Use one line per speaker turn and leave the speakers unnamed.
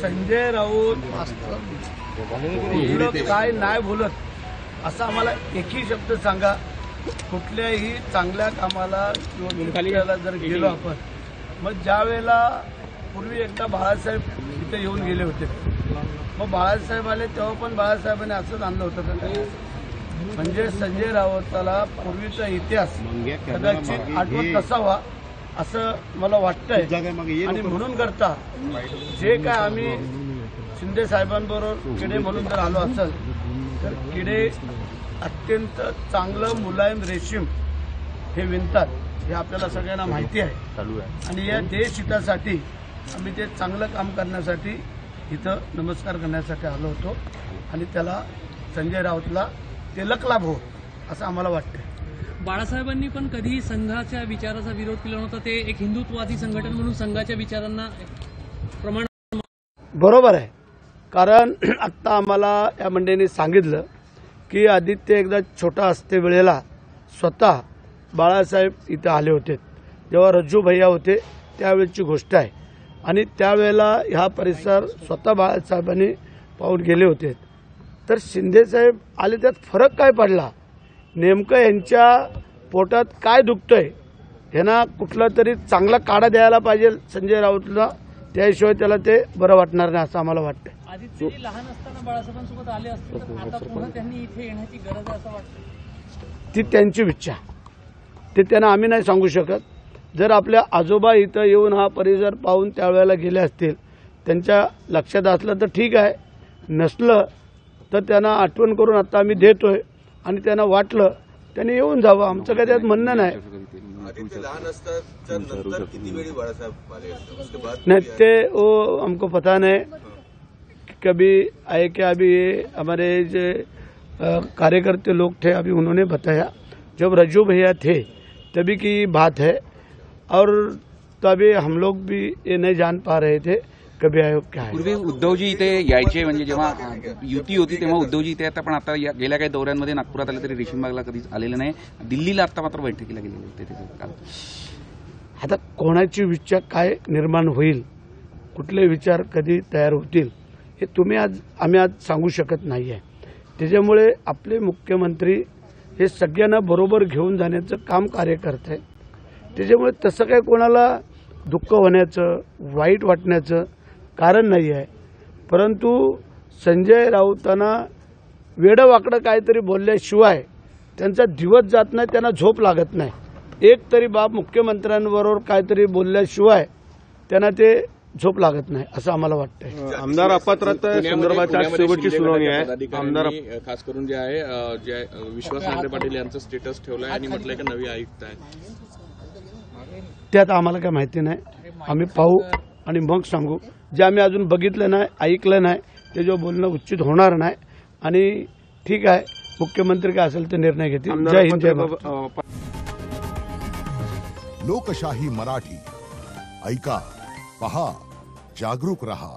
संजय राऊत बोलत काय नाही बोलत असं आम्हाला एकही शब्द सांगा. कुठल्याही चांगल्या कामाला किंवा विकासाला जर गेलो आपण, मग ज्या वेळेला पूर्वी एकदा बाळासाहेब इथे येऊन गेले होते, मग बाळासाहेब आले तेव्हा पण बाळासाहेबांनी असंच आणलं होतं का काही? म्हणजे संजय राऊताला पूर्वीचा इतिहास कदाचित आठवत नसावा असं मला वाटतंय. आणि म्हणून करता जे काय आम्ही शिंदे साहेबांबरोबर किडे म्हणून जर आलो असेल तर किडे अत्यंत चांगलं मुलायम रेशीम हे विणतात हे आपल्याला सगळ्यांना माहिती आहे. आणि या देश हितासाठी आम्ही ते चांगलं काम करण्यासाठी इथं नमस्कार करण्यासाठी आलो होतो. आणि त्याला संजय राऊतला तिलक लाभ हो असं आम्हाला वाटतंय.
बाळासाहेबांनी पण कधी संघाच्या विचाराचा विरोध केला नव्हता. ते एक हिंदुत्ववादी संघटन म्हणून संघाच्या विचारांना प्रमाण.
बरोबर आहे. कारण आत्ता आम्हाला या मंडळींनी सांगितलं की आदित्य एकदा छोटा असते वेळेला स्वतः बाळासाहेब इथं आले होते, जेव्हा रज्जू भैया होते त्यावेळेची गोष्ट आहे. आणि त्यावेळेला ह्या परिसर स्वतः बाळासाहेबांनी पाहून गेले होते. तर शिंदेसाहेब आले त्यात फरक काय पडला? नेमकं यांच्या पोटात काय दुखतंय, ह्यांना कुठला तरी चांगला काढा द्यायला पाहिजे संजय राऊतला, त्याशिवाय त्याला ते बरं वाटणार नाही असं आम्हाला वाटतं.
आदित्य लहान असताना बाळासाहेबांसोबत आले असते तर आता पुन्हा त्यांनी इथे येण्याची गरज आहे असं वाटतं.
ती त्यांची इच्छा, ते त्यांना आम्ही नाही सांगू शकत. जर आपल्या आजोबा इथं येऊन हा परिसर पाहून त्यावेळेला गेले असतील, त्यांच्या लक्षात असलं तर ठीक आहे, नसलं तर त्यांना आठवण करून आता आम्ही देतोय. आणि त्यांना वाटलं त्यांनी येऊन जावं, आमचं काही त्यात म्हणणं नाही. नहीं ते वो हमको पता नहीं, कभी आए क्या. अभी हमारे जो कार्यकर्ता लोग थे अभी उन्होंने बताया जब रज्जू भैया थे तभी की बात है. और तभी हम लोग भी ये नहीं जान पा रहे थे कभी आयोग क्या है.
पूर्वी उद्धवजी इथे यायचे, म्हणजे जेव्हा युती होती तेव्हा उद्धवजी इथे येतात, पण आता गेल्या काही दौऱ्यांमध्ये नागपुरात आले तरी रेशीमबागला कधीच आलेले नाही. दिल्लीला आता मात्र बैठकीला गेलेले होते त्याचं काल.
आता कोणाची विचार काय निर्माण होईल, कुठले विचार कधी तयार होतील हे आम्ही आज सांगू शकत नाही आहे. त्याच्यामुळे आपले मुख्यमंत्री हे सगळ्यांना बरोबर घेऊन जाण्याचं काम कार्य करत आहे. त्याच्यामुळे तसं काय कोणाला दुःख होण्याचं, वाईट वाटण्याचं कारण नाही आहे. परंतु संजय राऊतांना वेडं-वाकडं काहीतरी बोलल्याशिवाय त्यांचा दिवस जात नाही, त्यांना झोप लागत नाही. एक तरी बाब मुख्यमंत्र्यांबरोबर काहीतरी बोलल्याशिवाय त्यांना ते झोप लागत नाही असं आम्हाला वाटतंय.
आमदार अपात्रता संदर्भात शेवटची सुनावणी आहे. आमदार
खास करून जे आहे जे विश्वास नांगरे पाटील यांचं स्टेटस ठेवलंय आणि म्हटलंय की नवी आयुक्त आहे,
त्यात आम्हाला काय माहिती नाही. आम्ही पाहू आणि मग सांगू. जे आम्ही अजून बघितलं नाही, ऐकलं नाही, ते जो बोलणं उचित होणार नाही. आणि ठीक आहे, मुख्यमंत्री काय असेल ते निर्णय घेतील. जय हिंद, जय भारत.
लोकशाही मराठी ऐका, पहा, जागरूक रहा.